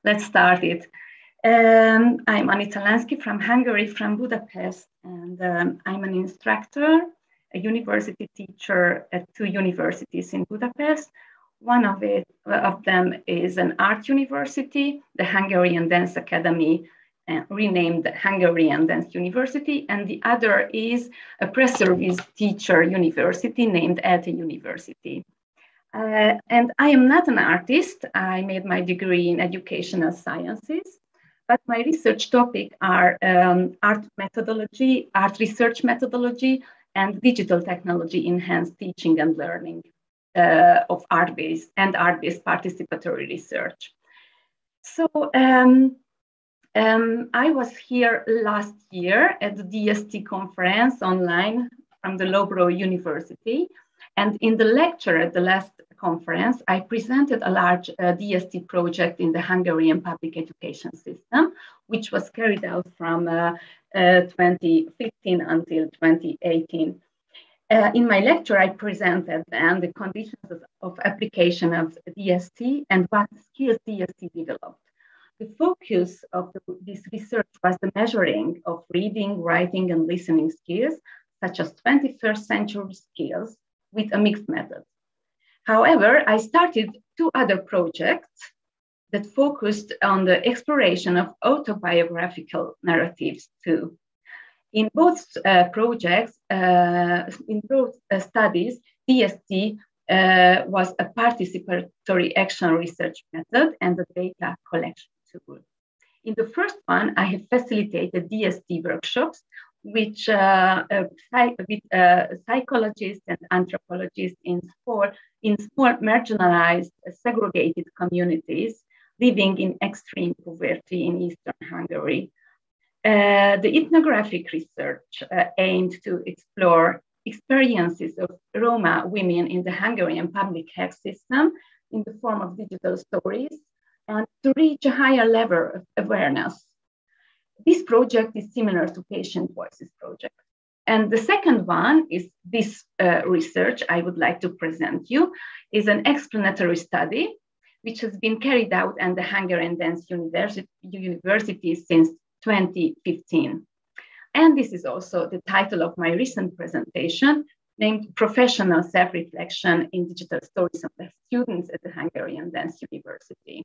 Let's start it. I'm Anita Lanszki from Hungary, from Budapest, and I'm an instructor, a university teacher at two universities in Budapest. One of them is an art university, the Hungarian Dance Academy, renamed Hungarian Dance University, and the other is a press service teacher university named ELTE University. And I am not an artist. I made my degree in educational sciences, but my research topic are art methodology, art research methodology, and digital technology enhanced teaching and learning of art-based participatory research. So I was here last year at the DST conference online from the Loughborough University. And in the lecture at the last conference, I presented a large DST project in the Hungarian public education system, which was carried out from 2015 until 2018. In my lecture, I presented then the conditions of application of DST and what skills DST developed. The focus of this research was the measuring of reading, writing, and listening skills, such as 21st century skills, with a mixed method. However, I started two other projects that focused on the exploration of autobiographical narratives too. In both projects, in both studies, DST was a participatory action research method and a data collection tool. In the first one, I have facilitated DST workshops with psychologists and anthropologists in small marginalized, segregated communities living in extreme poverty in Eastern Hungary. The ethnographic research aimed to explore experiences of Roma women in the Hungarian public health system in the form of digital stories and to reach a higher level of awareness. This project is similar to Patient Voices project. And the second one is this research I would like to present you is an explanatory study which has been carried out at the Hungarian Dance University since 2015. And this is also the title of my recent presentation named Professional Self-Reflection in Digital Stories of the Students at the Hungarian Dance University.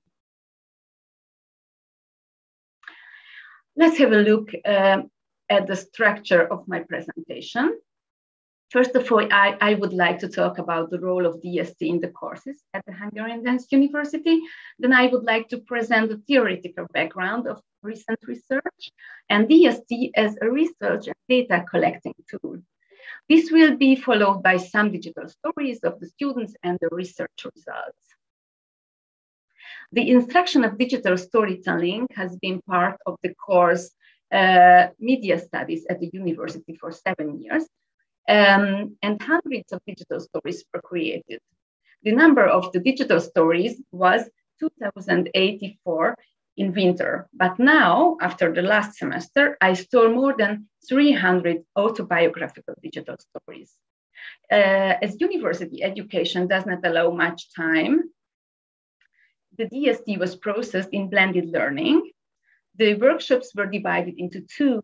Let's have a look at the structure of my presentation. First of all, I would like to talk about the role of DST in the courses at the Hungarian Dance University. Then I would like to present the theoretical background of recent research and DST as a research and data collecting tool. This will be followed by some digital stories of the students and the research results. The instruction of digital storytelling has been part of the course Media Studies at the university for 7 years, and hundreds of digital stories were created. The number of the digital stories was 2,084 in winter, but now, after the last semester, I store more than 300 autobiographical digital stories. As university education does not allow much time, the DST was processed in blended learning. The workshops were divided into two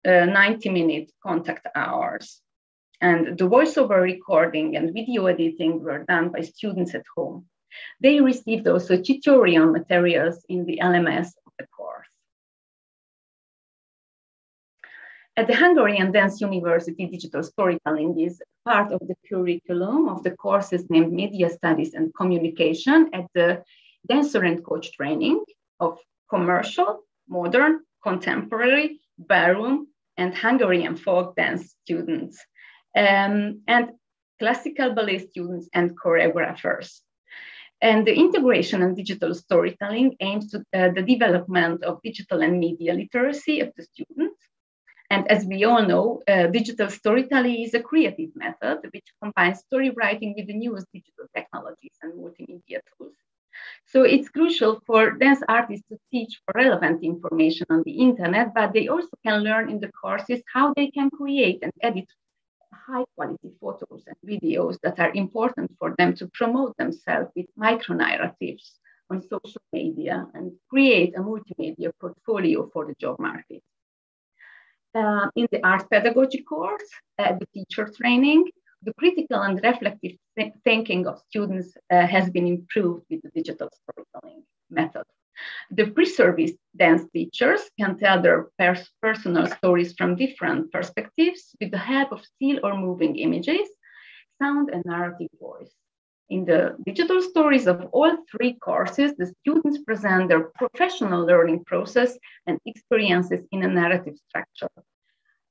90-minute contact hours. And the voiceover recording and video editing were done by students at home. They received also tutorial materials in the LMS of the course. At the Hungarian Dance University, digital storytelling is part of the curriculum of the courses named Media Studies and Communication at the Dancer and Coach training of commercial, modern, contemporary, ballroom, and Hungarian folk dance students, and classical ballet students and choreographers. And the integration of digital storytelling aims to the development of digital and media literacy of the students. And as we all know, digital storytelling is a creative method which combines story writing with the newest digital technologies and multimedia tools. So it's crucial for dance artists to teach relevant information on the internet, but they also can learn in the courses how they can create and edit high quality photos and videos that are important for them to promote themselves with micro narratives on social media and create a multimedia portfolio for the job market. In the art pedagogy course, the teacher training, the critical and reflective thinking of students has been improved with the digital storytelling method. The pre-service dance teachers can tell their personal stories from different perspectives with the help of still or moving images, sound, and narrative voice. In the digital stories of all three courses, the students present their professional learning process and experiences in a narrative structure.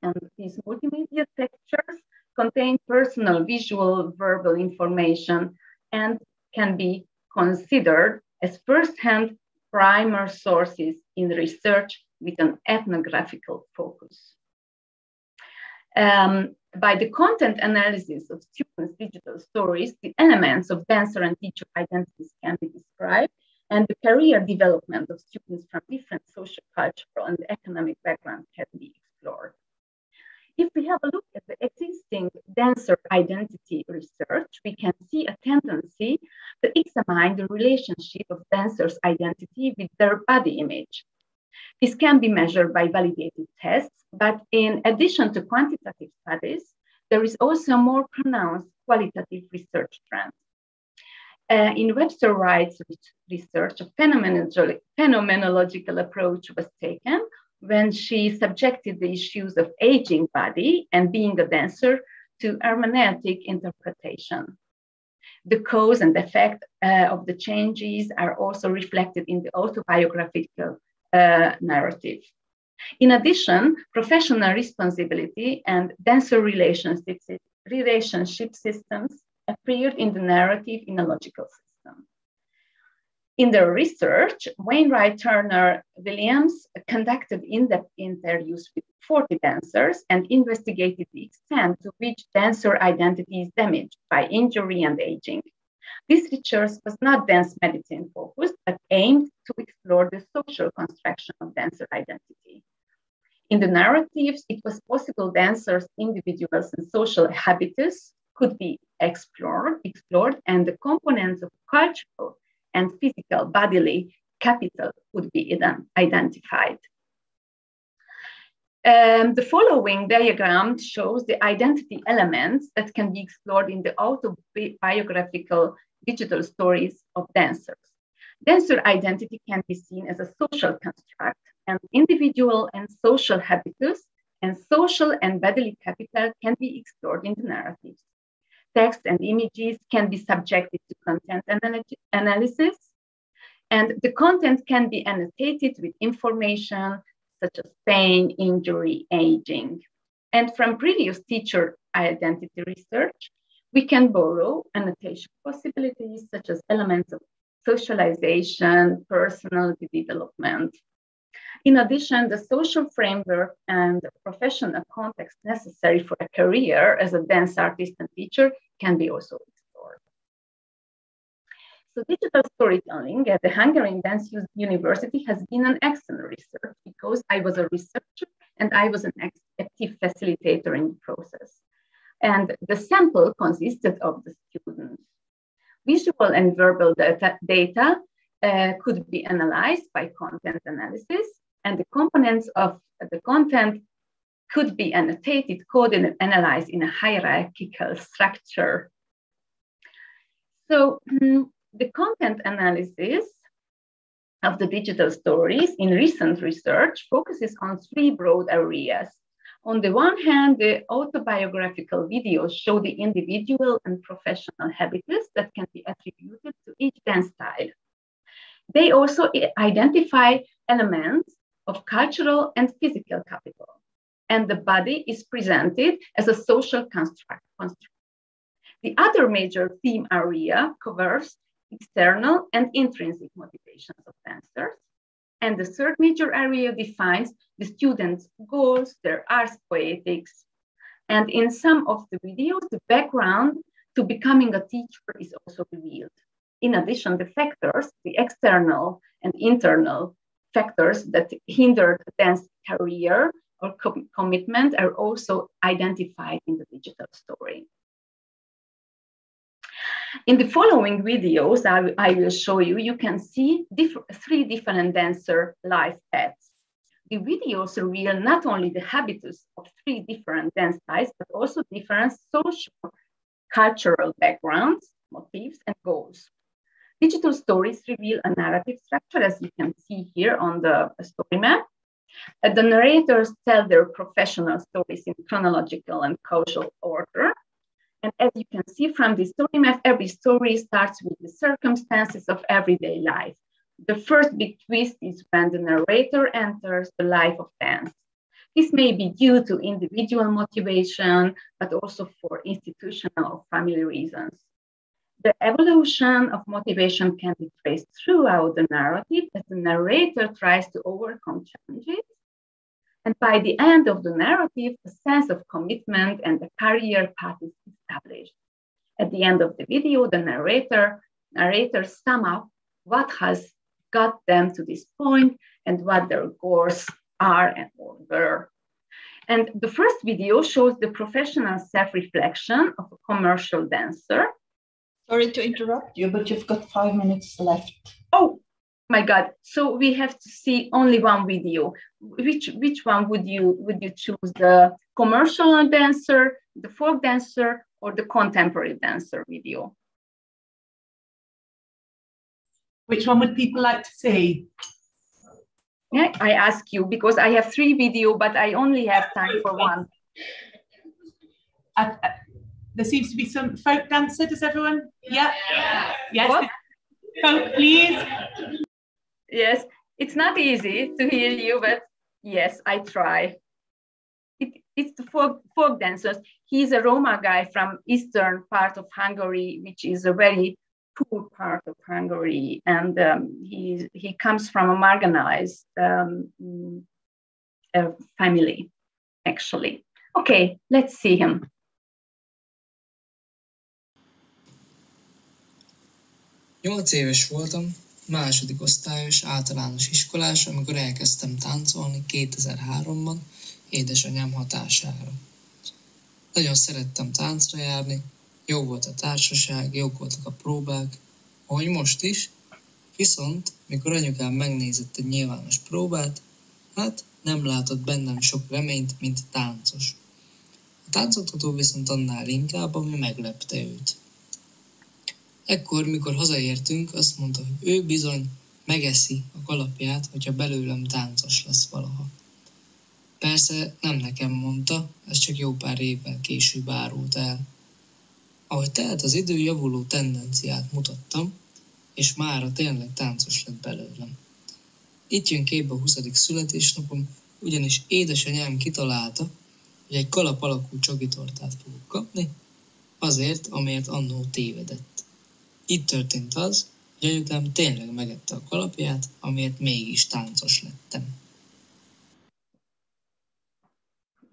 And these multimedia textures contain personal, visual, verbal information and can be considered as first-hand primer sources in research with an ethnographical focus. By the content analysis of students' digital stories, the elements of dancer and teacher identities can be described, and the career development of students from different social, cultural, and economic backgrounds can be explored. If we have a look at the existing dancer identity research, we can see a tendency to examine the relationship of dancers' identity with their body image. This can be measured by validated tests, but in addition to quantitative studies, there is also a more pronounced qualitative research trend. In Webster Wright's research, a phenomenological approach was taken when she subjected the issues of aging body and being a dancer to hermeneutic interpretation. The cause and effect of the changes are also reflected in the autobiographical narrative. In addition, professional responsibility and dancer relationship systems appeared in the narrative in a logical system. In their research, Wainwright Turner Williams conducted in-depth interviews with 40 dancers and investigated the extent to which dancer identity is damaged by injury and aging. This research was not dance medicine focused, but aimed to explore the social construction of dancer identity. In the narratives, it was possible dancers, individuals, and social habitus could be explored, and the components of cultural and physical bodily capital could be identified. The following diagram shows the identity elements that can be explored in the autobiographical digital stories of dancers. Dancer identity can be seen as a social construct, and individual and social habitus and social and bodily capital can be explored in the narratives. Text and images can be subjected to content analysis, and the content can be annotated with information such as pain, injury, aging. And from previous teacher identity research, we can borrow annotation possibilities such as elements of socialization, personality development. In addition, the social framework and professional context necessary for a career as a dance artist and teacher can be also explored. So digital storytelling at the Hungarian Dance University has been an excellent research because I was a researcher and I was an active facilitator in the process. And the sample consisted of the students. Visual and verbal data could be analyzed by content analysis, and the components of the content could be annotated, coded, and analyzed in a hierarchical structure. So the content analysis of the digital stories in recent research focuses on three broad areas. On the one hand, the autobiographical videos show the individual and professional habitus that can be attributed to each dance style. They also identify elements of cultural and physical capital, and the body is presented as a social construct. The other major theme area covers external and intrinsic motivations of dancers. And the third major area defines the students' goals, their art poetics. And in some of the videos, the background to becoming a teacher is also revealed. In addition, the factors, the external and internal factors that hinder the dance career or commitment are also identified in the digital story. In the following videos, I will show you, you can see three different dancer life paths. The videos reveal not only the habitus of three different dance styles, but also different social, cultural backgrounds, motifs, and goals. Digital stories reveal a narrative structure, as you can see here on the story map. The narrators tell their professional stories in chronological and causal order. And as you can see from the story map, every story starts with the circumstances of everyday life. The first big twist is when the narrator enters the life of dance. This may be due to individual motivation, but also for institutional or family reasons. The evolution of motivation can be traced throughout the narrative as the narrator tries to overcome challenges. And by the end of the narrative, a sense of commitment and a career path is established. At the end of the video, the narrators sum up what has got them to this point and what their goals are and were. And the first video shows the professional self-reflection of a commercial dancer. Sorry to interrupt you, but you've got 5 minutes left. Oh my God! So we have to see only one video. Which one would you choose? The commercial dancer, the folk dancer, or the contemporary dancer video? Which one would people like to see? Yeah, I ask you because I have 3 videos, but I only have time for one. There seems to be some folk dancer. Does everyone? Yeah. Yes. What? Folk, please. Yes, it's not easy to hear you, but yes, I try. It's the folk dancers. He's a Roma guy from eastern part of Hungary, which is a very poor part of Hungary, and he comes from a marginalized family, actually. Okay, let's see him. Nyolc éves voltam, második osztályos általános iskolás, amikor elkezdtem táncolni 2003-ban édesanyám hatására. Nagyon szerettem táncra járni, jó volt a társaság, jók voltak a próbák, ahogy most is, viszont mikor anyukám megnézett egy nyilvános próbát, hát nem látott bennem sok reményt, mint táncos. A táncoltató viszont annál inkább, ami meglepte őt. Ekkor, mikor hazaértünk, azt mondta, hogy ő bizony megeszi a kalapját, hogyha belőlem táncos lesz valaha. Persze nem nekem mondta, ez csak jó pár évvel később árult el. Ahogy telt az idő, javuló tendenciát mutattam, és mára tényleg táncos lett belőlem. Itt jön képbe a 20. születésnapom, ugyanis édesanyám kitalálta, hogy egy kalap alakú csokitortát fogok kapni, azért, amért annó tévedett. Itt történt az, hogy anyukám tényleg megette a kalapját, amiért mégis táncos lettem.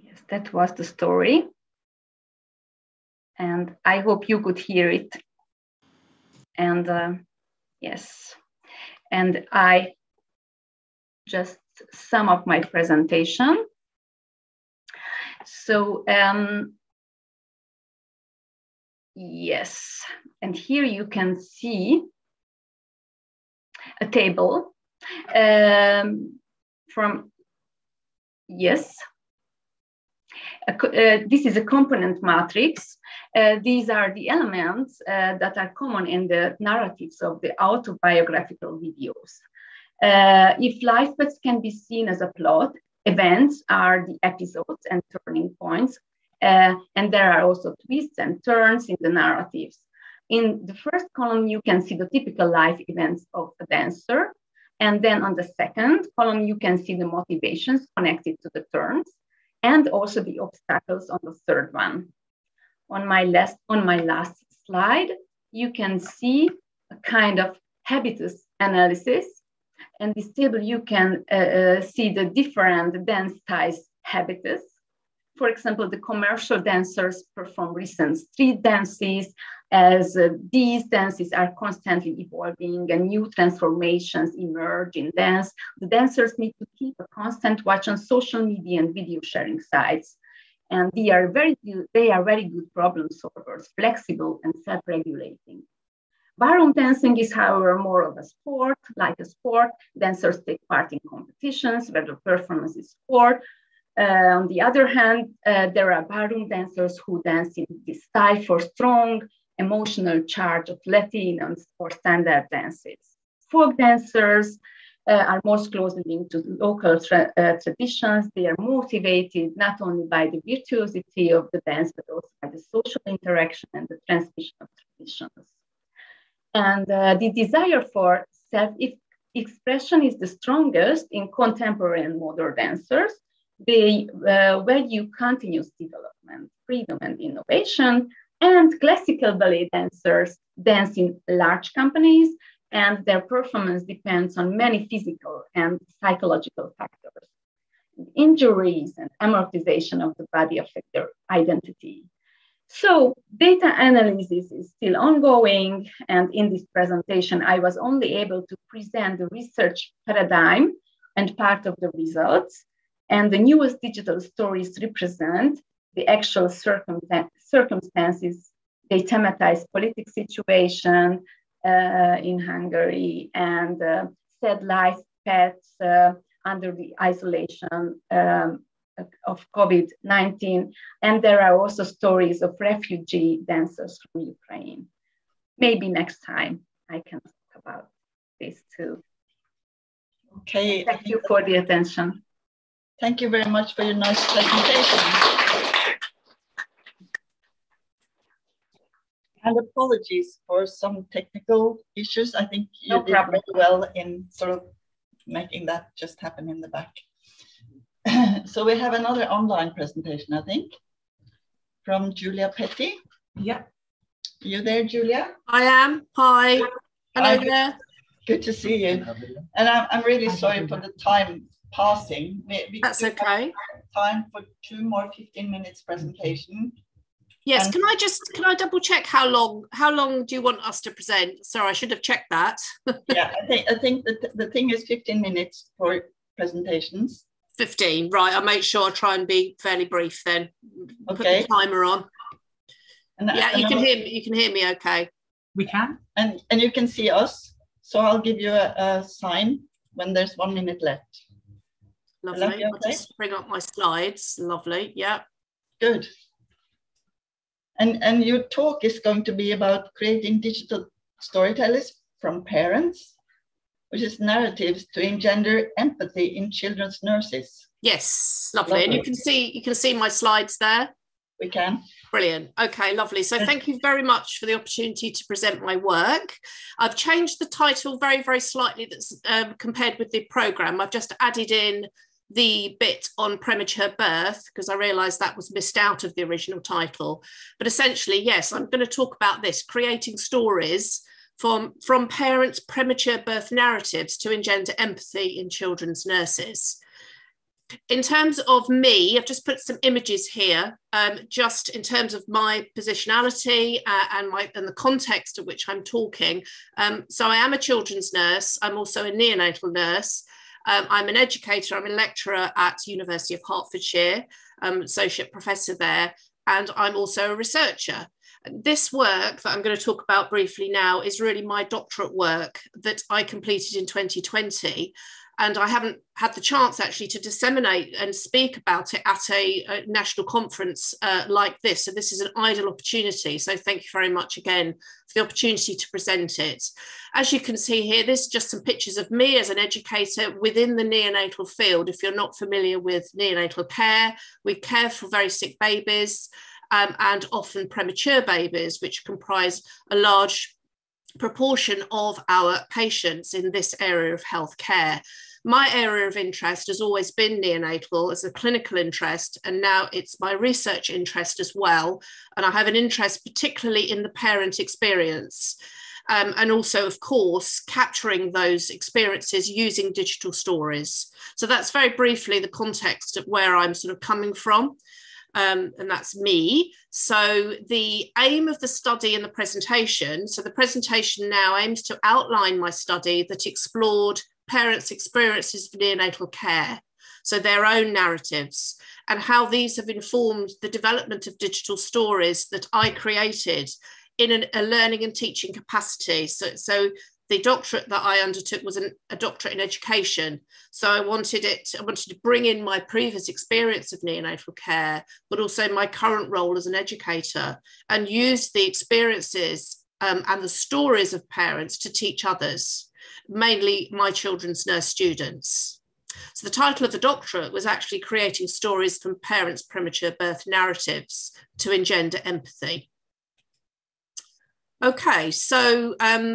Yes, that was the story. And I hope you could hear it. And yes, and I just sum up my presentation. So, yes, and here you can see a table from, yes, this is a component matrix. These are the elements that are common in the narratives of the autobiographical videos. If life paths can be seen as a plot, events are the episodes and turning points. And there are also twists and turns in the narratives. In the first column, you can see the typical life events of a dancer. And then on the second column, you can see the motivations connected to the turns and also the obstacles on the third one. On my last slide, you can see a kind of habitus analysis. And this table, you can see the different dance styles habitus. For example, the commercial dancers perform recent street dances, as these dances are constantly evolving and new transformations emerge in dance. The dancers need to keep a constant watch on social media and video sharing sites. And they are very good problem solvers, flexible and self-regulating. Ballroom dancing is, however, more of a sport. Like a sport, dancers take part in competitions where the performance is sport. On the other hand, there are ballroom dancers who dance in this style for strong emotional charge of Latin or standard dances. Folk dancers are most closely linked to local traditions. They are motivated not only by the virtuosity of the dance, but also by the social interaction and the transmission of traditions. And the desire for self-expression is the strongest in contemporary and modern dancers. They value continuous development, freedom, and innovation. And classical ballet dancers dance in large companies, and their performance depends on many physical and psychological factors. Injuries and amortization of the body affect their identity. So data analysis is still ongoing, and in this presentation, I was only able to present the research paradigm and part of the results, and the newest digital stories represent the actual circumstances. They thematize political situation in Hungary and sad life paths under the isolation of COVID-19. And there are also stories of refugee dancers from Ukraine. Maybe next time I can talk about this too. Okay. Thank you for the attention. Thank you very much for your nice presentation. And apologies for some technical issues. I think you did very well in sort of making that just happen in the back. So we have another online presentation, I think, from Julia Petty. Yeah. You there, Julia? I am. Hi. Hello there. Good to see you. And I'm really sorry for the time passing. That's okay. Time for 2 more 15 minutes presentation. Yes, can I double check how long do you want us to present? Sorry, I should have checked that. Yeah, I think the thing is 15 minutes for presentations. 15, right. I'll make sure I try and be fairly brief then. Okay. Put the timer on. Yeah, you can hear me okay. We can. And you can see us. So I'll give you a sign when there's 1 minute left. Lovely. Okay? I'll just bring up my slides. Lovely. Yeah. Good. And your talk is going to be about creating digital storytellers from parents, which is narratives to engender empathy in children's nurses. Yes, lovely. And you can see my slides there. We can. Brilliant. Okay, lovely. So thank you very much for the opportunity to present my work. I've changed the title very, very slightly that's compared with the programme. I've just added in the bit on premature birth because I realised that was missed out of the original title. But essentially, yes, I'm going to talk about this, creating stories from parents' premature birth narratives to engender empathy in children's nurses. In terms of me, I've just put some images here, just in terms of my positionality and the context of which I'm talking. So I am a children's nurse. I'm also a neonatal nurse. I'm an educator. I'm a lecturer at University of Hertfordshire, associate professor there, and I'm also a researcher. This work that I'm going to talk about briefly now is really my doctorate work that I completed in 2020. And I haven't had the chance actually to disseminate and speak about it at a national conference like this. So this is an ideal opportunity. So thank you very much again for the opportunity to present it. As you can see here, this is just some pictures of me as an educator within the neonatal field. If you're not familiar with neonatal care, we care for very sick babies and often premature babies, which comprise a large proportion of our patients in this area of healthcare. My area of interest has always been neonatal as a clinical interest, and now it's my research interest as well. And I have an interest particularly in the parent experience. And also, of course, capturing those experiences using digital stories. So that's very briefly the context of where I'm sort of coming from. And that's me. So the aim of the study and the presentation, so the presentation now aims to outline my study that explored parents' experiences of neonatal care. so their own narratives, and how these have informed the development of digital stories that I created in a learning and teaching capacity. So the doctorate that I undertook was a doctorate in education. So I wanted to bring in my previous experience of neonatal care, but also my current role as an educator, and use the experiences and the stories of parents to teach others, mainly my children's nurse students. So the title of the doctorate was actually Creating Stories from Parents' Premature Birth Narratives to Engender Empathy. Okay, so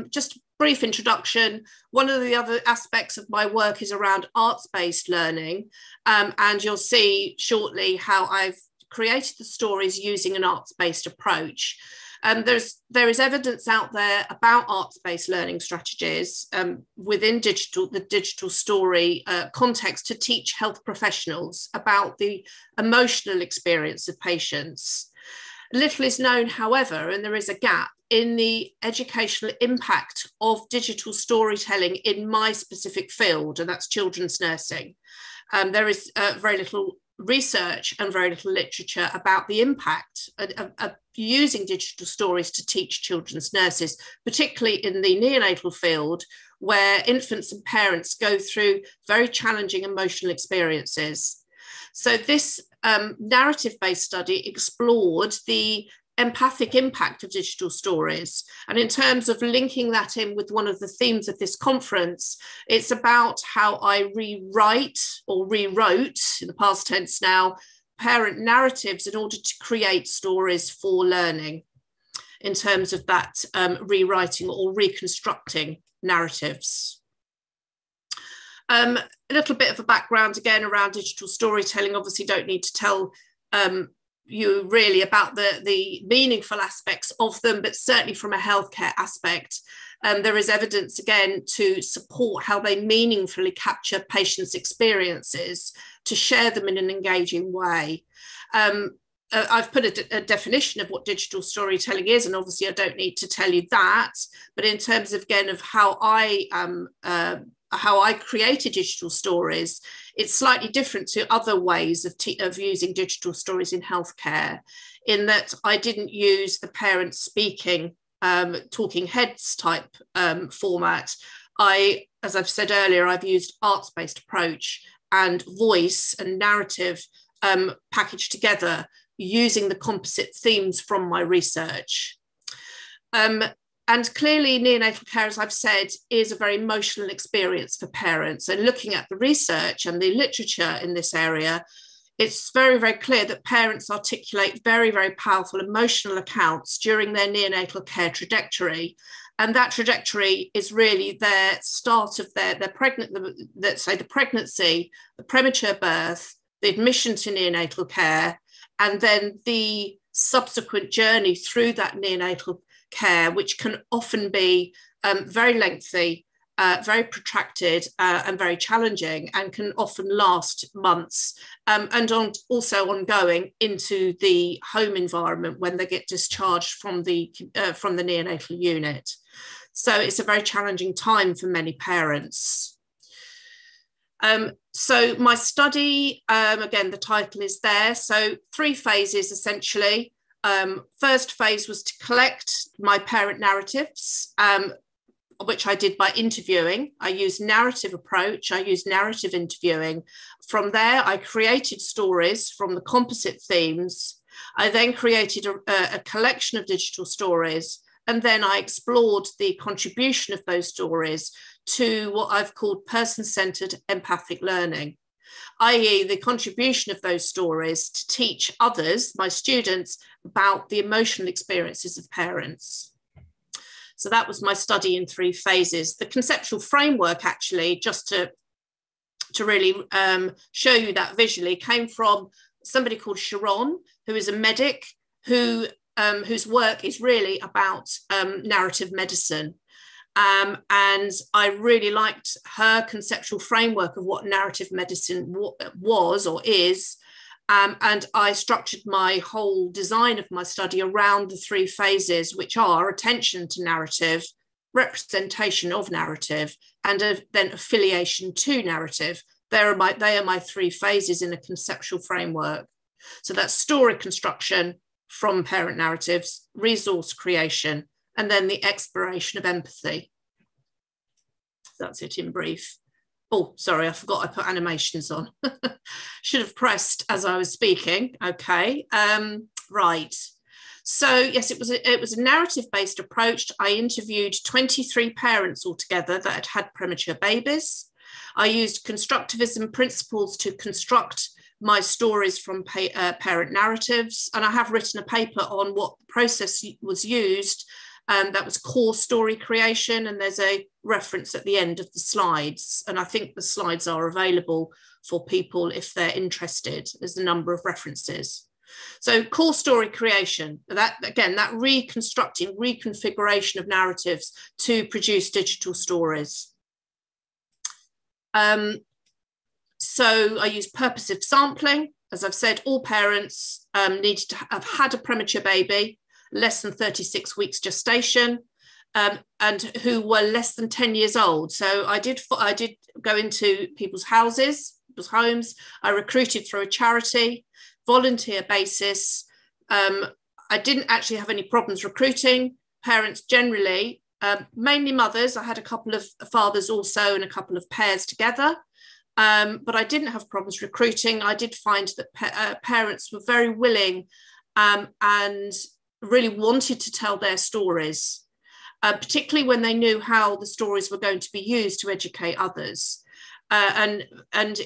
just a brief introduction. One of the other aspects of my work is around arts-based learning, and you'll see shortly how I've created the stories using an arts-based approach. There is evidence out there about arts-based learning strategies within the digital story context to teach health professionals about the emotional experience of patients. Little is known, however, and there is a gap in the educational impact of digital storytelling in my specific field, and that's children's nursing. There is very little research and very little literature about the impact of using digital stories to teach children's nurses, particularly in the neonatal field, where infants and parents go through very challenging emotional experiences. So this narrative-based study explored the empathic impact of digital stories. And in terms of linking that in with one of the themes of this conference, it's about how I rewrite or rewrote, in the past tense now, parent narratives in order to create stories for learning, in terms of that rewriting or reconstructing narratives. A little bit of a background again around digital storytelling. Obviously don't need to tell you really about the meaningful aspects of them, but certainly from a healthcare aspect, there is evidence again to support how they meaningfully capture patients' experiences to share them in an engaging way. I've put a definition of what digital storytelling is, and obviously I don't need to tell you that, but in terms of again of how I created digital stories, it's slightly different to other ways of using digital stories in healthcare, in that I didn't use the parent speaking, talking heads type format. As I've said earlier, I've used arts-based approach and voice and narrative packaged together using the composite themes from my research. And clearly neonatal care, as I've said, is a very emotional experience for parents. And looking at the research and the literature in this area, it's very, very clear that parents articulate very, very powerful emotional accounts during their neonatal care trajectory. And that trajectory is really their start of the pregnancy, the premature birth, the admission to neonatal care, and then the subsequent journey through that neonatal care, which can often be very lengthy, very protracted and very challenging, and can often last months, and also ongoing into the home environment when they get discharged from the neonatal unit. So it's a very challenging time for many parents. So my study, again, the title is there. So 3 phases essentially. First phase was to collect my parent narratives, which I did by interviewing. I used narrative approach, I used narrative interviewing. From there, I created stories from the composite themes. I then created a collection of digital stories, and then I explored the contribution of those stories to what I've called person-centered empathic learning, i.e. the contribution of those stories to teach others, my students, about the emotional experiences of parents. So that was my study in 3 phases. The conceptual framework, actually, just to really show you that visually, came from somebody called Sharon, who is a medic whose work is really about narrative medicine. And I really liked her conceptual framework of what narrative medicine was or is. And I structured my whole design of my study around the 3 phases, which are attention to narrative, representation of narrative, and then affiliation to narrative, They are my three phases in a conceptual framework. So that's story construction from parent narratives, resource creation, and then the exploration of empathy. That's it in brief. Oh, sorry, I forgot I put animations on. Should have pressed as I was speaking. Okay, right. So yes, it was a narrative-based approach. I interviewed 23 parents altogether that had had premature babies. I used constructivism principles to construct my stories from parent narratives, and I have written a paper on what process was used. That was core story creation, and there's a reference at the end of the slides, and I think the slides are available for people if they're interested. There's a number of references. So core story creation, that again, that reconstructing, reconfiguration of narratives to produce digital stories. So I used purposive sampling. As I've said, all parents needed to have had a premature baby, less than 36 weeks gestation, and who were less than 10 years old. So I did go into people's houses, people's homes. I recruited through a charity, volunteer basis. I didn't actually have any problems recruiting. Parents generally, mainly mothers. I had a couple of fathers also and a couple of pairs together. But I didn't have problems recruiting. I did find that parents were very willing and really wanted to tell their stories, particularly when they knew how the stories were going to be used to educate others. And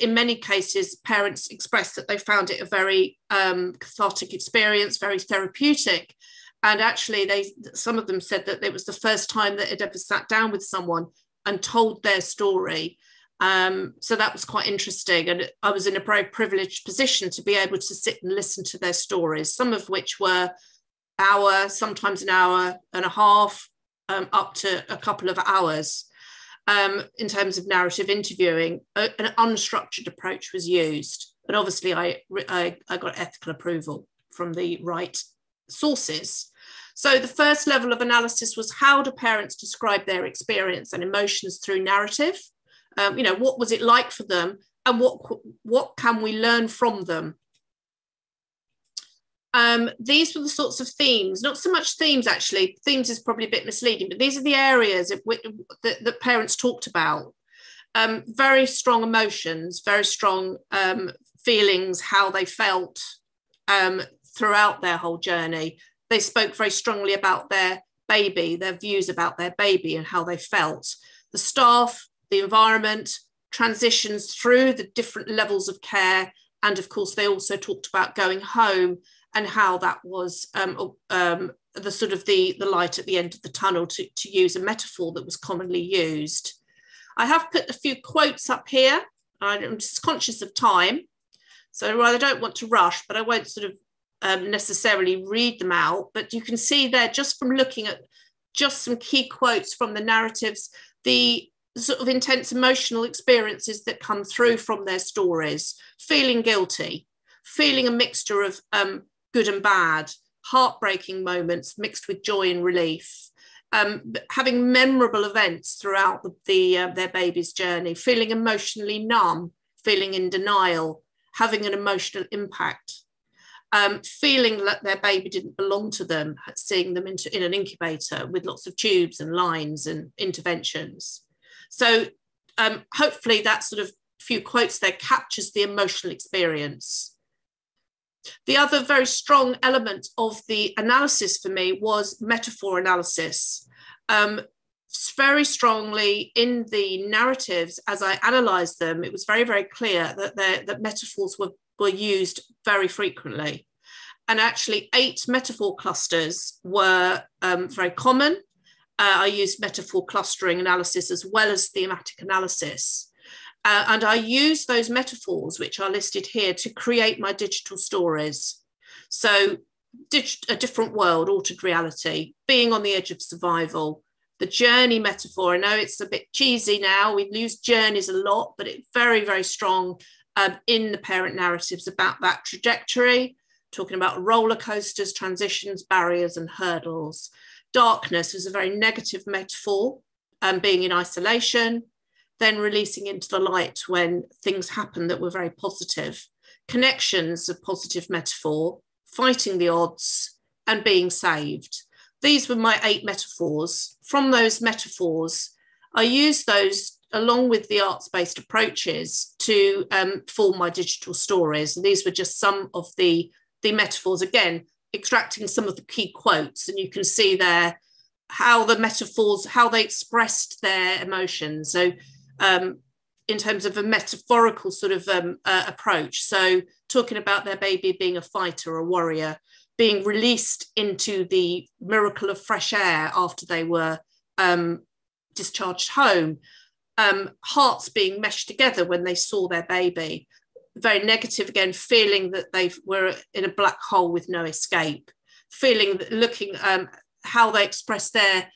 in many cases, parents expressed that they found it a very cathartic experience, very therapeutic. And actually, some of them said that it was the first time that they'd ever sat down with someone and told their story. So that was quite interesting. And I was in a very privileged position to be able to sit and listen to their stories, some of which were hour, sometimes an hour and a half, up to a couple of hours. In terms of narrative interviewing, an unstructured approach was used. And obviously I got ethical approval from the right sources. So the first level of analysis was, how do parents describe their experience and emotions through narrative? What was it like for them, and what can we learn from them? These were the sorts of themes, not so much themes actually, themes is probably a bit misleading, but these are the areas that parents talked about. Very strong emotions, very strong feelings, how they felt throughout their whole journey. They spoke very strongly about their baby, their views about their baby and how they felt. The staff, the environment, transitions through the different levels of care. And of course, they also talked about going home and how that was the sort of the light at the end of the tunnel, to use a metaphor that was commonly used. I have put a few quotes up here. I'm just conscious of time, so I don't want to rush, but I won't sort of necessarily read them out. But you can see there, just from looking at just some key quotes from the narratives, the sort of intense emotional experiences that come through from their stories, feeling guilty, feeling a mixture of good and bad, heartbreaking moments mixed with joy and relief, having memorable events throughout their baby's journey, feeling emotionally numb, feeling in denial, having an emotional impact, feeling that their baby didn't belong to them, seeing them in an incubator with lots of tubes and lines and interventions. So hopefully that sort of few quotes there captures the emotional experience. The other very strong element of the analysis for me was metaphor analysis. Very strongly in the narratives, as I analysed them, it was very, very clear that metaphors were used very frequently. And actually 8 metaphor clusters were very common. I used metaphor clustering analysis as well as thematic analysis. And I used those metaphors, which are listed here, to create my digital stories. So a different world, altered reality, being on the edge of survival, the journey metaphor. I know it's a bit cheesy now, we use journeys a lot, but it's very, very strong in the parent narratives about that trajectory, talking about roller coasters, transitions, barriers and hurdles. Darkness is a very negative metaphor, being in isolation. then releasing into the light when things happen that were very positive. Connections, a positive metaphor, fighting the odds, and being saved. These were my 8 metaphors. From those metaphors, I used those along with the arts-based approaches to form my digital stories. And these were just some of the metaphors, again, extracting some of the key quotes. And you can see there how the metaphors, how they expressed their emotions. So in terms of a metaphorical sort of approach. So talking about their baby being a fighter, a warrior, being released into the miracle of fresh air after they were discharged home, hearts being meshed together when they saw their baby. Very negative again, feeling that they were in a black hole with no escape, feeling that looking how they expressed their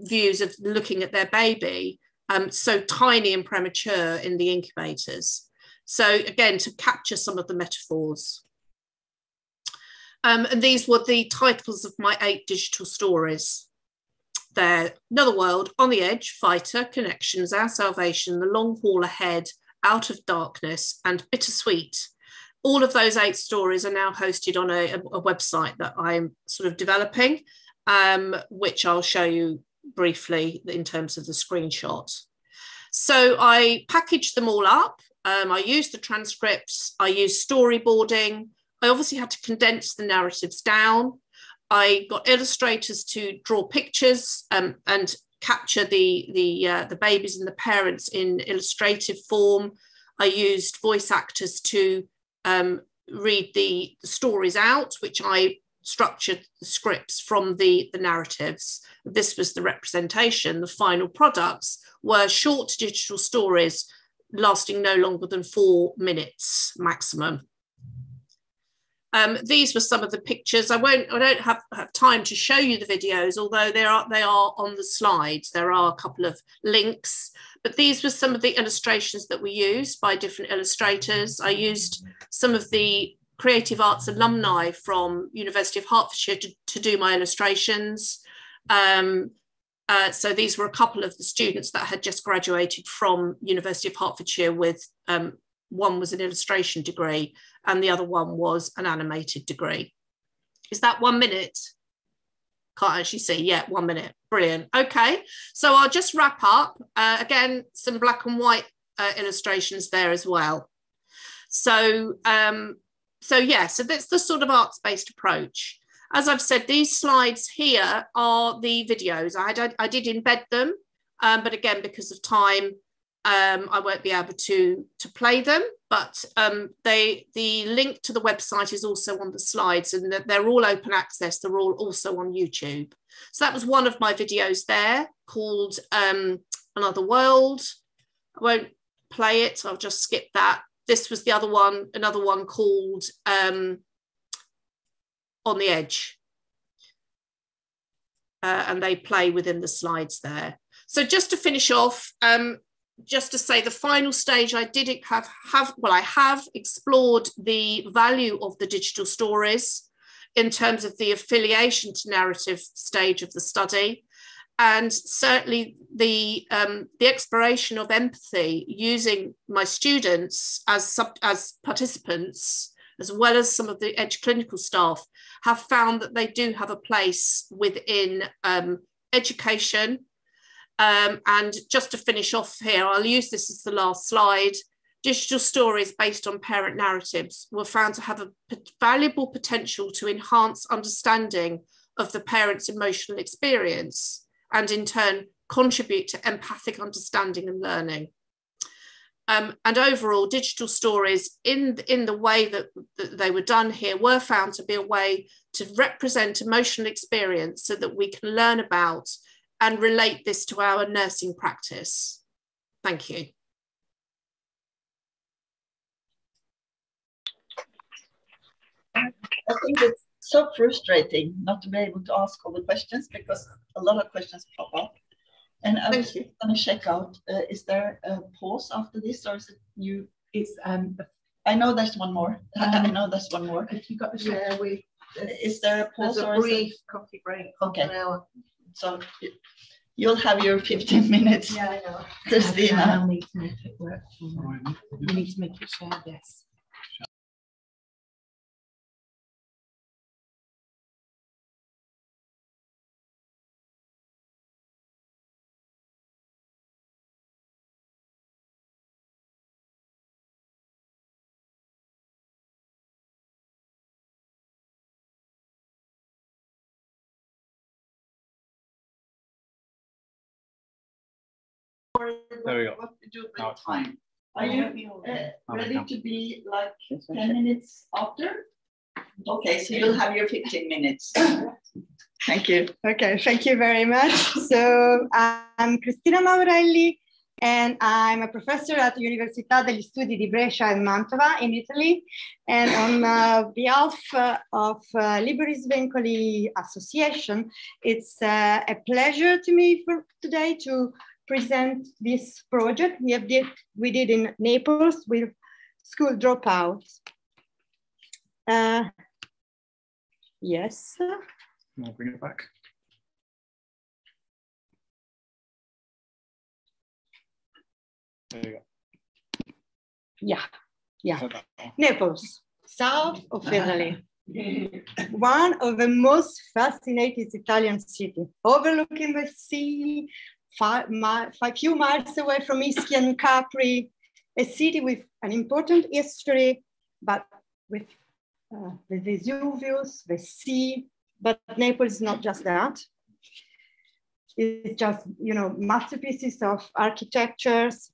views of looking at their baby, so tiny and premature in the incubators. So again, to capture some of the metaphors. And these were the titles of my 8 digital stories. There, Another World, On the Edge, Fighter, Connections, Our Salvation, The Long Haul Ahead, Out of Darkness, and Bittersweet. All of those 8 stories are now hosted on a website that I'm sort of developing, which I'll show you briefly in terms of the screenshot. So I packaged them all up. I used the transcripts, I used storyboarding. I obviously had to condense the narratives down. I got illustrators to draw pictures and capture the babies and the parents in illustrative form. I used voice actors to read the stories out, which I structured the scripts from the narratives. This was the representation. The final products were short digital stories lasting no longer than 4 minutes maximum. These were some of the pictures. I don't have time to show you the videos, although they are on the slides. There are a couple of links, but these were some of the illustrations that were used by different illustrators. I used some of the creative arts alumni from University of Hertfordshire to do my illustrations. So these were a couple of the students that had just graduated from University of Hertfordshire with one was an illustration degree and the other one was an animated degree. Is that 1 minute? Can't actually see. Yeah, 1 minute. Brilliant. Okay, so I'll just wrap up. Again, some black and white illustrations there as well. So that's the sort of arts-based approach. As I've said, these slides here are the videos. I did embed them, but again, because of time, I won't be able to play them, but the link to the website is also on the slides, and they're all open access. They're all also on YouTube. So that was one of my videos there called Another World. I won't play it, so I'll just skip that. This was the other one, another one called On the Edge. And they play within the slides there. So just to finish off, just to say the final stage, I have explored the value of the digital stories in terms of the affiliation to narrative stage of the study, and certainly the exploration of empathy using my students as participants, as well as some of the Edge clinical staff, have found that they do have a place within education. And just to finish off here, I'll use this as the last slide. Digital stories based on parent narratives were found to have a valuable potential to enhance understanding of the parent's emotional experience and in turn contribute to empathic understanding and learning. And overall, digital stories in the way that they were done here were found to be a way to represent emotional experience so that we can learn about and relate this to our nursing practice. Thank you. I think it's so frustrating not to be able to ask all the questions because a lot of questions pop up. And I was going to check out, is there a pause after this or is it new? It's I know there's one more. I know there's one more. If you got to share with, is there a pause or brief coffee break? Okay. An hour. So You'll have your 15 minutes. Yeah, I know. Cristina. I'll need to make it work. You need to make it shared, yes. There we go. What to do Now with it's fine. time? Are you ready to be like 10 minutes after? Okay, so you'll have your 15 minutes. Thank you. Okay, thank you very much. So I'm Cristina Maurelli, and I'm a professor at the Università degli Studi di Brescia and Mantova in Italy. And on behalf of Liberis Vincoli Association, it's a pleasure to me for today to present this project we did in Naples with school dropouts. Yes. I'll bring it back. There you go. Yeah. Naples, south of Italy. One of the most fascinating Italian cities, overlooking the sea, few miles away from Ischia and Capri, a city with an important history, but with the Vesuvius, the sea. But Naples is not just that. It's just, masterpieces of architectures,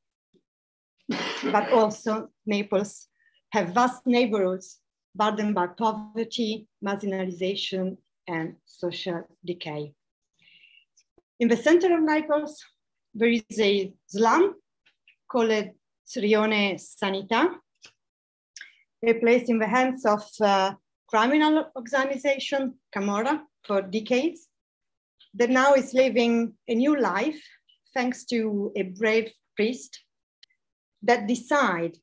but also Naples have vast neighborhoods burdened by poverty, marginalization, and social decay. In the center of Naples, there is a slum called Rione Sanità, a place in the hands of criminal organization, Camorra, for decades, that now is living a new life thanks to a brave priest that decide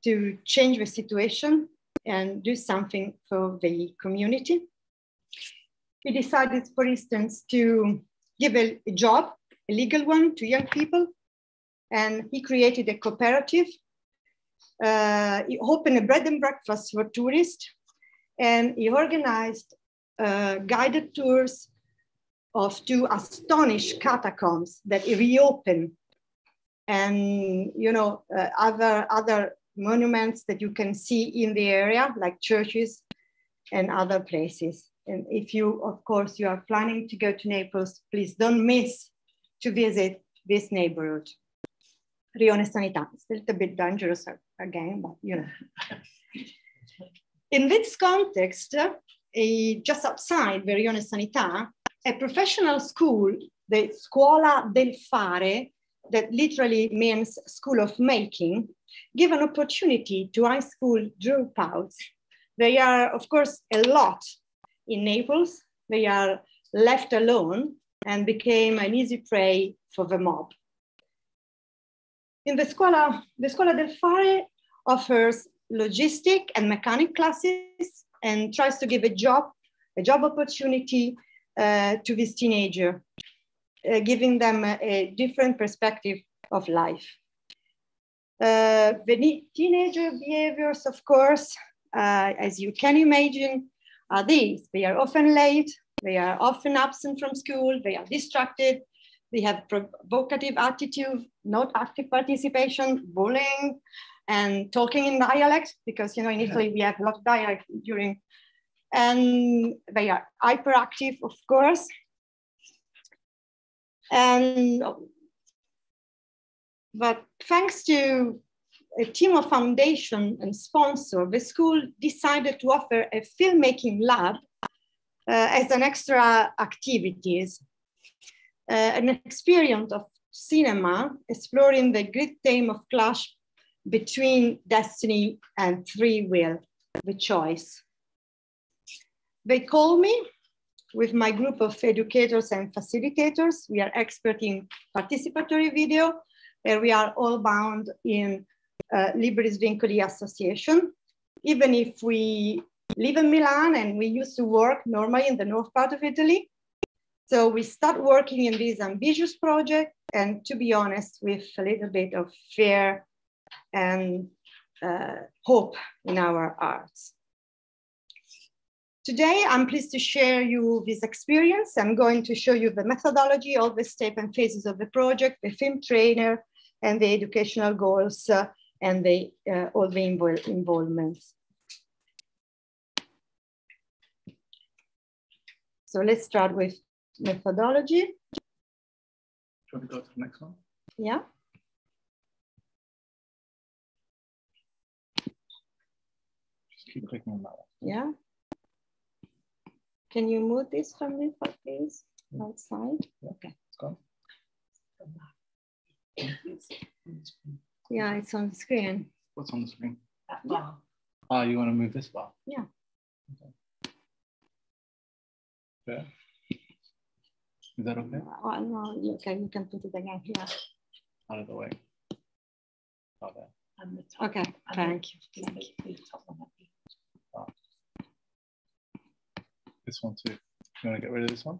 to change the situation and do something for the community. He decided, for instance, to give a job, a legal one, to young people, and he created a cooperative. He opened a bread and breakfast for tourists, and he organized guided tours of two astonished catacombs that he reopened, and other monuments that you can see in the area, like churches and other places. And if you, of course, you are planning to go to Naples, please don't miss to visit this neighborhood. Rione Sanità. It's a little bit dangerous again, but In this context, just outside the Rione Sanità, a professional school, the Scuola del Fare, that literally means school of making, give an opportunity to high school dropouts. They are, of course, a lot in Naples. They are left alone and became an easy prey for the mob. In the Scuola del Fare offers logistic and mechanic classes and tries to give a job opportunity to this teenager, giving them a different perspective of life. The teenager behaviors, of course, as you can imagine, are these. They are often late, they are often absent from school, they are distracted, they have provocative attitude, not active participation, bullying, and talking in dialect, because in Italy we have a lot of dialect during, and they are hyperactive, of course. But thanks to a team of foundation and sponsor, the school decided to offer a filmmaking lab as an extra activities, an experience of cinema exploring the great theme of clash between destiny and free will, the choice. They call me with my group of educators and facilitators. We are expert in participatory video, and we are all bound in Liberis Vincoli Association. Even if we live in Milan and we used to work normally in the north part of Italy, So we start working in this ambitious project, and to be honest, with a little bit of fear and hope in our hearts. Today, I'm pleased to share you this experience. I'm going to show you the methodology, all the steps and phases of the project, the film trainer, and the educational goals, and all the involvements. So let's start with methodology. Do you want to go to the next one? Yeah. Just keep clicking on that one. Yeah. Can you move this from me, please? Outside. Yeah. Okay. It's gone. Yeah, it's on the screen. What's on the screen? That bar. Oh, you want to move this bar? Yeah. Okay. Yeah. Is that okay? Oh, no, you can put it again here. Out of the way. Oh, there. Okay, thank you. Oh. This one too. You want to get rid of this one?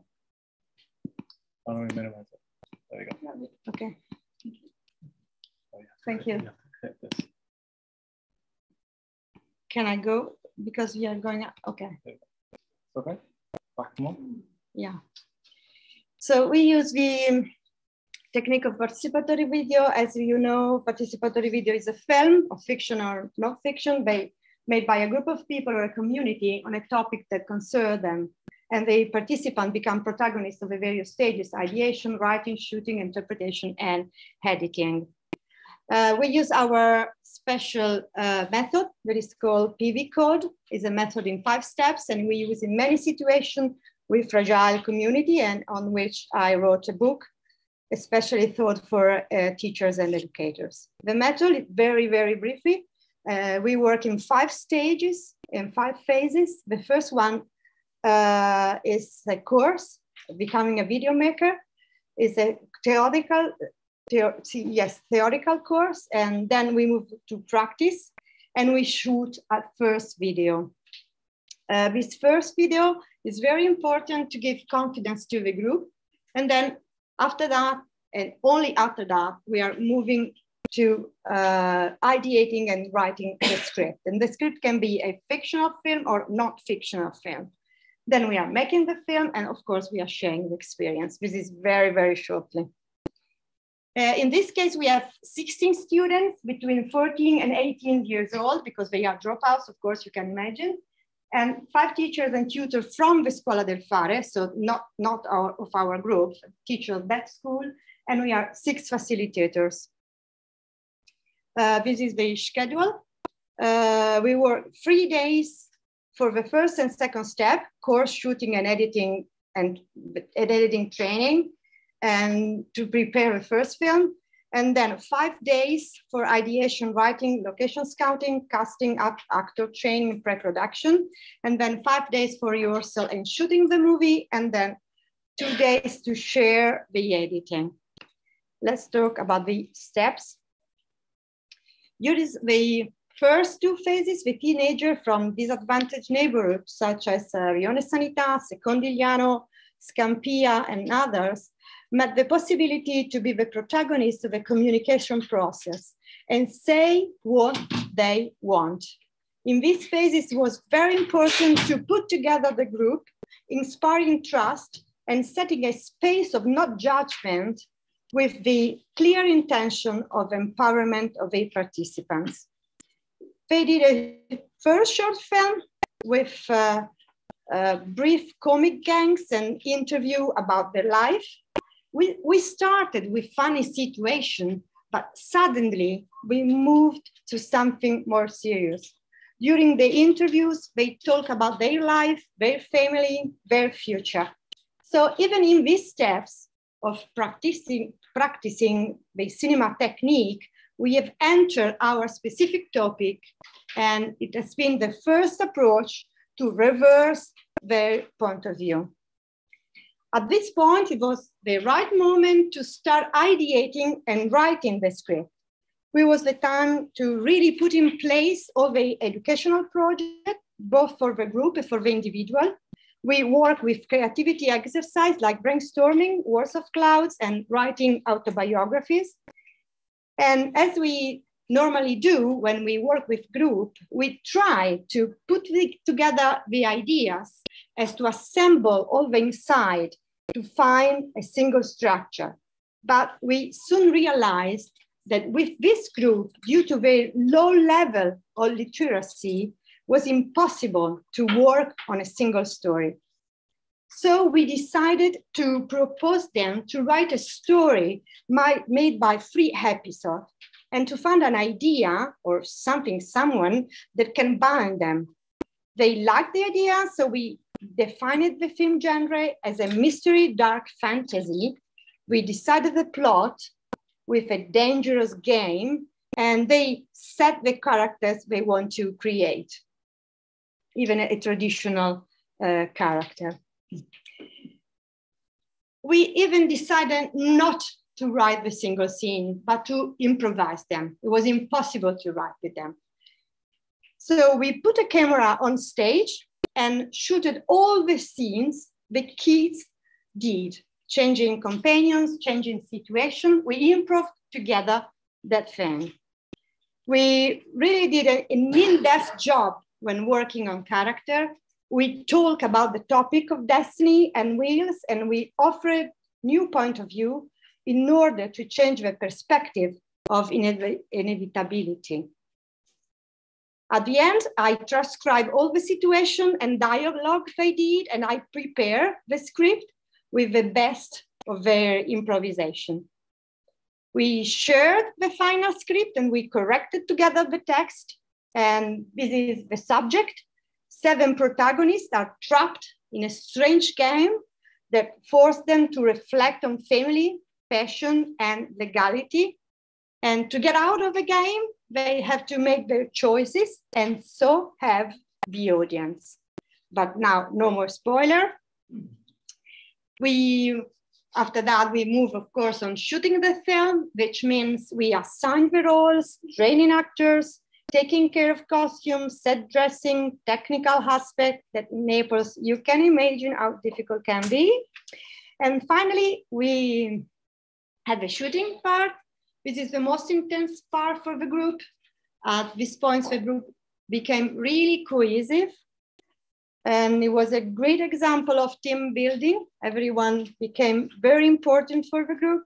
Why don't we minimize it? There we go. Okay. Oh, yeah. Thank you. You have to click this. Can I go? Because we are going up. Okay. Okay. Back them on. Yeah. So we use the technique of participatory video. As you know, participatory video is a film of fiction or not fiction made by a group of people or a community on a topic that concerns them. And the participants become protagonists of the various stages: ideation, writing, shooting, interpretation, and editing. We use our special method that is called PV code. It's a method in 5 steps, and we use in many situations with fragile community, and on which I wrote a book, especially thought for teachers and educators. The method, very, very briefly, we work in 5 stages, in 5 phases. The first one is the course, becoming a video maker. Is a theoretical course, and then we move to practice, and we shoot a first video. This first video is very important to give confidence to the group, and then after that, and only after that, we are moving to ideating and writing the script. And the script can be a fictional film or not fictional film. Then we are making the film, and of course, we are sharing the experience. This is very, very shortly. In this case, we have 16 students between 14 and 18 years old, because they are dropouts, of course, you can imagine, and 5 teachers and tutors from the Scuola del Fare, so not of our group, teachers of that school, and we are 6 facilitators. This is the schedule. We work 3 days for the first and second step, course, shooting and editing, and editing training, and to prepare the first film. And then 5 days for ideation, writing, location scouting, casting, actor training, pre-production. And then 5 days for rehearsal and shooting the movie. And then 2 days to share the editing. Let's talk about the steps. Here is the first 2 phases. The teenager from disadvantaged neighborhoods, such as Rione Sanità, Secondigliano, Scampia, and others, met the possibility to be the protagonist of the communication process and say what they want. In these phases, it was very important to put together the group, inspiring trust and setting a space of not judgment with the clear intention of empowerment of the participants. They did a first short film with brief comic gangs and interview about their life. We started with funny situation, but suddenly we moved to something more serious. During the interviews, they talk about their life, their family, their future. So even in these steps of practicing the cinema technique, we have entered our specific topic, and it has been the first approach to reverse their point of view. At this point, it was the right moment to start ideating and writing the script. It was the time to really put in place all the educational project, both for the group and for the individual. We work with creativity exercise like brainstorming, words of clouds, and writing autobiographies. And as we normally do when we work with group, we try to put together the ideas as to assemble all the inside to find a single structure. But we soon realized that with this group, due to their low level of literacy, was impossible to work on a single story. So we decided to propose them to write a story made by 3 episodes and to find an idea or something, someone that can bind them. They liked the idea, so we defined the film genre as a mystery dark fantasy. We decided the plot with a dangerous game, and they set the characters they want to create, even a traditional character. We even decided not to write the single scene, but to improvise them. It was impossible to write with them. So we put a camera on stage and shooted all the scenes the kids did, changing companions, changing situation. We improved together that thing. We really did an in-depth job when working on character. We talk about the topic of destiny and wills, and we offered new point of view in order to change the perspective of inevitability. At the end, I transcribe all the situation and dialogue they did, and I prepare the script with the best of their improvisation. We shared the final script and we corrected together the text, and this is the subject. 7 protagonists are trapped in a strange game that forced them to reflect on family, passion, and legality. And to get out of the game, they have to make their choices, and so have the audience. But now, no more spoiler. After that, we move, of course, on shooting the film, which means we assign the roles, training actors, taking care of costumes, set dressing, technical aspect that in Naples, you can imagine how difficult can be. And finally, we had the shooting part. This is the most intense part for the group. At this point, the group became really cohesive. And it was a great example of team building. Everyone became very important for the group.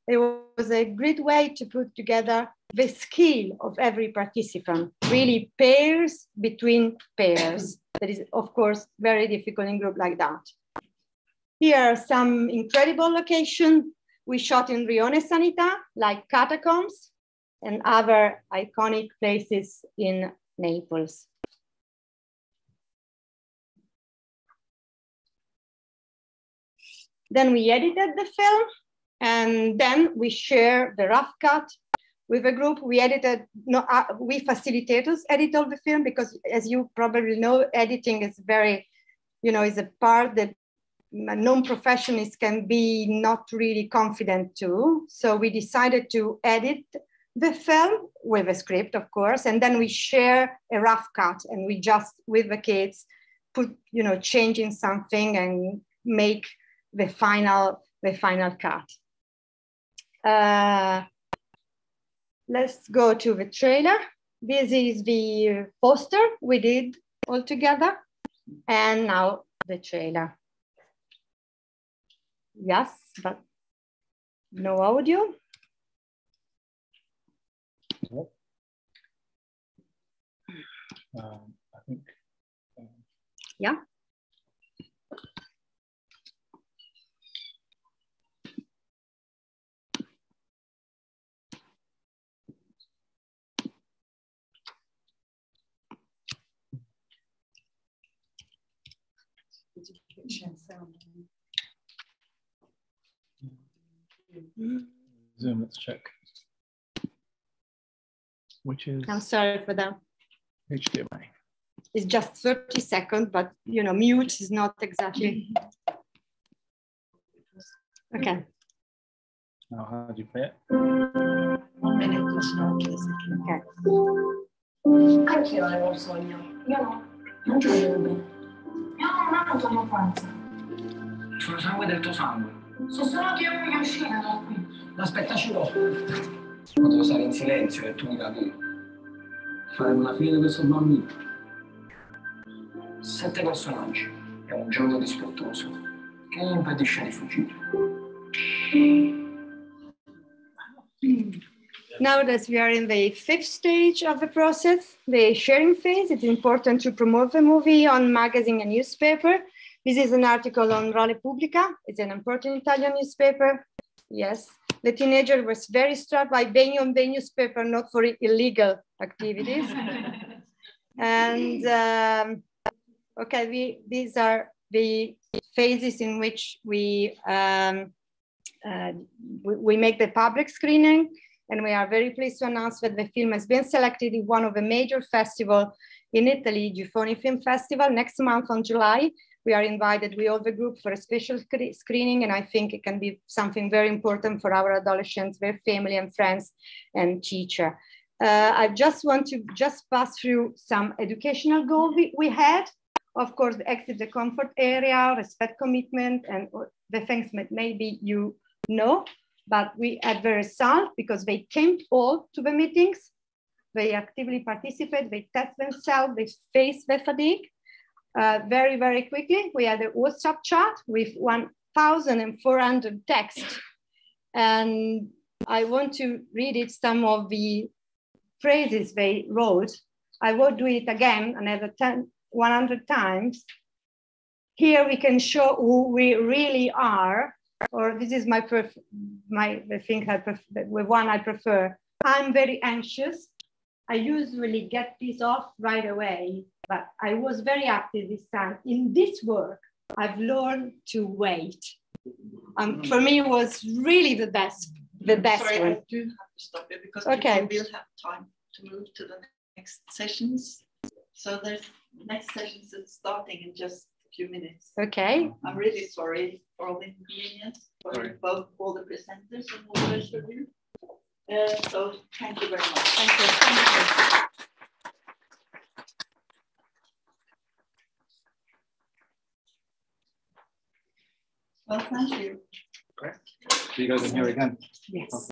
It was a great way to put together the skill of every participant, really pairs between pairs. That is, of course, very difficult in a group like that. Here are some incredible locations. We shot in Rione Sanità, like catacombs, and other iconic places in Naples. Then we edited the film, and then we share the rough cut with a group. We edited, we facilitators edit all the film, because as you probably know, editing is very, is a part that non-professionals can be not really confident to. So we decided to edit the film with a script, of course, and then we share a rough cut, and we just, with the kids, put, changing something and make the final cut. Let's go to the trailer. This is the poster we did all together, and now the trailer. Yes, but no audio. I think. Yeah. Zoom, let's check. Which is? I'm sorry for that. HDMI. It's just 30 seconds, but mute is not exactly. Okay. Now, how do you play it? 1 minute. Okay. Anche io avevo un sogno. Io no, non ci vedo bene. Io non ho avuto un'infanzia. Sono sangue del tuo sangue. So solo che io voglio uscire da qui. Aspetta, ci vuoi. Potevo stare in silenzio e tu mi capivi. Faremo la fine di questo bambino. 7 personaggi. È un gioco dispettoso che gli impedisce di fuggire. Now that we are in the 5th stage of the process, the sharing phase, it's important to promote the movie on magazine and newspaper. This is an article on Repubblica. It's an important Italian newspaper. Yes, the teenager was very struck by being on the newspaper, not for illegal activities. And okay, these are the phases in which we make the public screening. And we are very pleased to announce that the film has been selected in one of the major festivals in Italy, Giuffoni Film Festival. Next month on July, we are invited, we all the group, for a special screening. And I think it can be something very important for our adolescents, their family and friends and teacher. I just want to pass through some educational goals we had. Of course, exit the comfort area, respect commitment, and the things that maybe you know. But we had the result because they came all to the meetings. They actively participate, they test themselves, they face the fatigue. Very, very quickly, we had a WhatsApp chat with 1,400 texts. And I want to read it, some of the phrases they wrote. I will do it again another 100 times. Here we can show who we really are. Or this is the one I prefer. I'm very anxious. I usually get this off right away, but I was very active this time. In this work, I've learned to wait. For me, it was really the best Sorry, one. I do have to stop it because Okay. people will have time to move to the next sessions. So there's next sessions is starting in just a few minutes. Okay. I'm really sorry for all the inconvenience for both all the presenters and all the rest of you. So thank you very much. Thank you. Thank you. Well, thank you. Great. See you guys in here again. Yes.